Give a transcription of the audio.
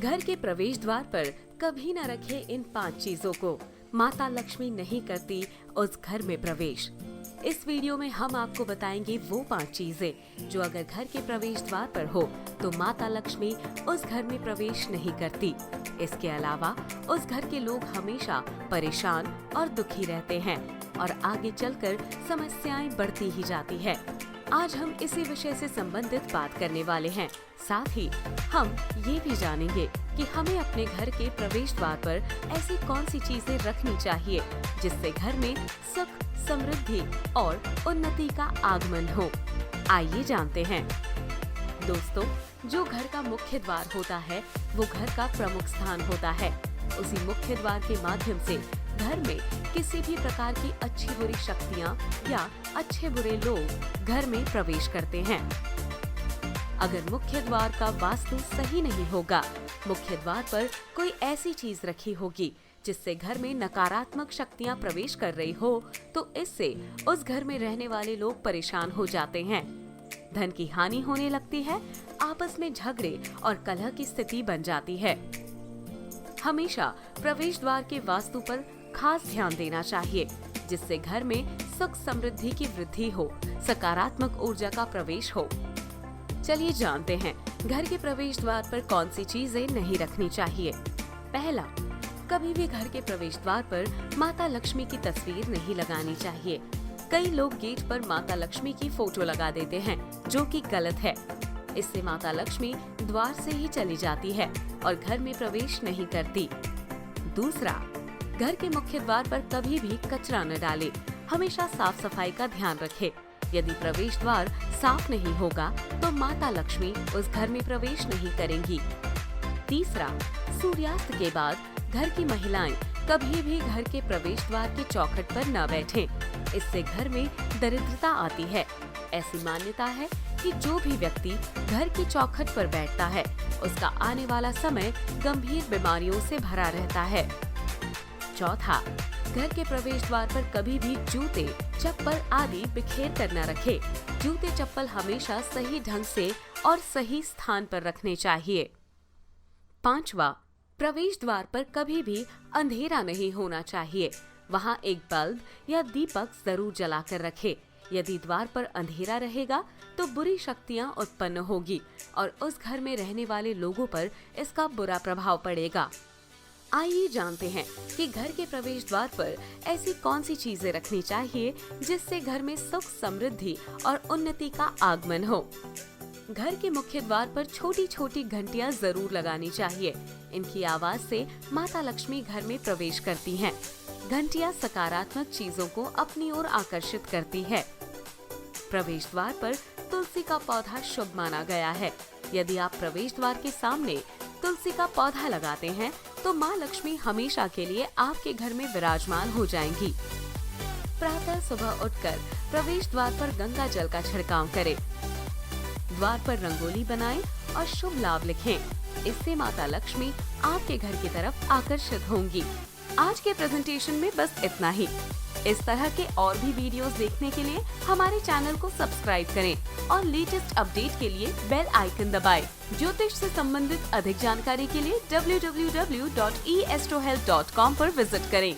घर के प्रवेश द्वार पर कभी न रखे इन 5 चीजों को। माता लक्ष्मी नहीं करती उस घर में प्रवेश। इस वीडियो में हम आपको बताएंगे वो 5 चीजें जो अगर घर के प्रवेश द्वार पर हो तो माता लक्ष्मी उस घर में प्रवेश नहीं करती। इसके अलावा उस घर के लोग हमेशा परेशान और दुखी रहते हैं और आगे चलकर समस्याएं बढ़ती ही जाती है। आज हम इसी विषय से संबंधित बात करने वाले हैं। साथ ही हम ये भी जानेंगे कि हमें अपने घर के प्रवेश द्वार पर ऐसी कौन सी चीजें रखनी चाहिए जिससे घर में सुख, समृद्धि और उन्नति का आगमन हो। आइए जानते हैं। दोस्तों, जो घर का मुख्य द्वार होता है वो घर का प्रमुख स्थान होता है। उसी मुख्य द्वार के माध्यम से घर में किसी भी प्रकार की अच्छी बुरी शक्तियाँ या अच्छे बुरे लोग घर में प्रवेश करते हैं। अगर मुख्य द्वार का वास्तु सही नहीं होगा, मुख्य द्वार पर कोई ऐसी चीज रखी होगी जिससे घर में नकारात्मक शक्तियां प्रवेश कर रही हो, तो इससे उस घर में रहने वाले लोग परेशान हो जाते हैं। धन की हानि होने लगती है, आपस में झगड़े और कलह की स्थिति बन जाती है। हमेशा प्रवेश द्वार के वास्तु पर खास ध्यान देना चाहिए जिससे घर में सुख समृद्धि की वृद्धि हो, सकारात्मक ऊर्जा का प्रवेश हो। चलिए जानते हैं घर के प्रवेश द्वार पर कौन सी चीजें नहीं रखनी चाहिए। पहला, कभी भी घर के प्रवेश द्वार पर माता लक्ष्मी की तस्वीर नहीं लगानी चाहिए। कई लोग गेट पर माता लक्ष्मी की फोटो लगा देते हैं जो कि गलत है। इससे माता लक्ष्मी द्वार से ही चली जाती है और घर में प्रवेश नहीं करती। दूसरा, घर के मुख्य द्वार पर कभी भी कचरा न डाले। हमेशा साफ सफाई का ध्यान रखें। यदि प्रवेश द्वार साफ नहीं होगा तो माता लक्ष्मी उस घर में प्रवेश नहीं करेंगी। तीसरा, सूर्यास्त के बाद घर की महिलाएं कभी भी घर के प्रवेश द्वार के चौखट पर न बैठें। इससे घर में दरिद्रता आती है। ऐसी मान्यता है कि जो भी व्यक्ति घर की चौखट पर बैठता है उसका आने वाला समय गंभीर बीमारियों से भरा रहता है। चौथा, घर के प्रवेश द्वार पर कभी भी जूते, चप्पल आदि बिखेर कर न रखे। जूते चप्पल हमेशा सही ढंग से और सही स्थान पर रखने चाहिए। पांचवा, प्रवेश द्वार पर कभी भी अंधेरा नहीं होना चाहिए। वहां एक बल्ब या दीपक जरूर जलाकर रखे। यदि द्वार पर अंधेरा रहेगा तो बुरी शक्तियां उत्पन्न होगी और उस घर में रहने वाले लोगों पर इसका बुरा प्रभाव पड़ेगा। आइए जानते हैं कि घर के प्रवेश द्वार पर ऐसी कौन सी चीजें रखनी चाहिए जिससे घर में सुख, समृद्धि और उन्नति का आगमन हो। घर के मुख्य द्वार पर छोटी छोटी घंटियां जरूर लगानी चाहिए। इनकी आवाज से माता लक्ष्मी घर में प्रवेश करती हैं। घंटियां सकारात्मक चीजों को अपनी ओर आकर्षित करती है। प्रवेश द्वार पर तुलसी का पौधा शुभ माना गया है। यदि आप प्रवेश द्वार के सामने तुलसी का पौधा लगाते हैं तो माँ लक्ष्मी हमेशा के लिए आपके घर में विराजमान हो जाएंगी। प्रातः सुबह उठकर प्रवेश द्वार पर गंगा जल का छिड़काव करें। द्वार पर रंगोली बनाएं और शुभ लाभ लिखें। इससे माता लक्ष्मी आपके घर की तरफ आकर्षित होंगी। आज के प्रेजेंटेशन में बस इतना ही। इस तरह के और भी वीडियोस देखने के लिए हमारे चैनल को सब्सक्राइब करें और लेटेस्ट अपडेट के लिए बेल आइकन दबाएं। ज्योतिष से संबंधित अधिक जानकारी के लिए www.eastrohealth.com पर विजिट करें।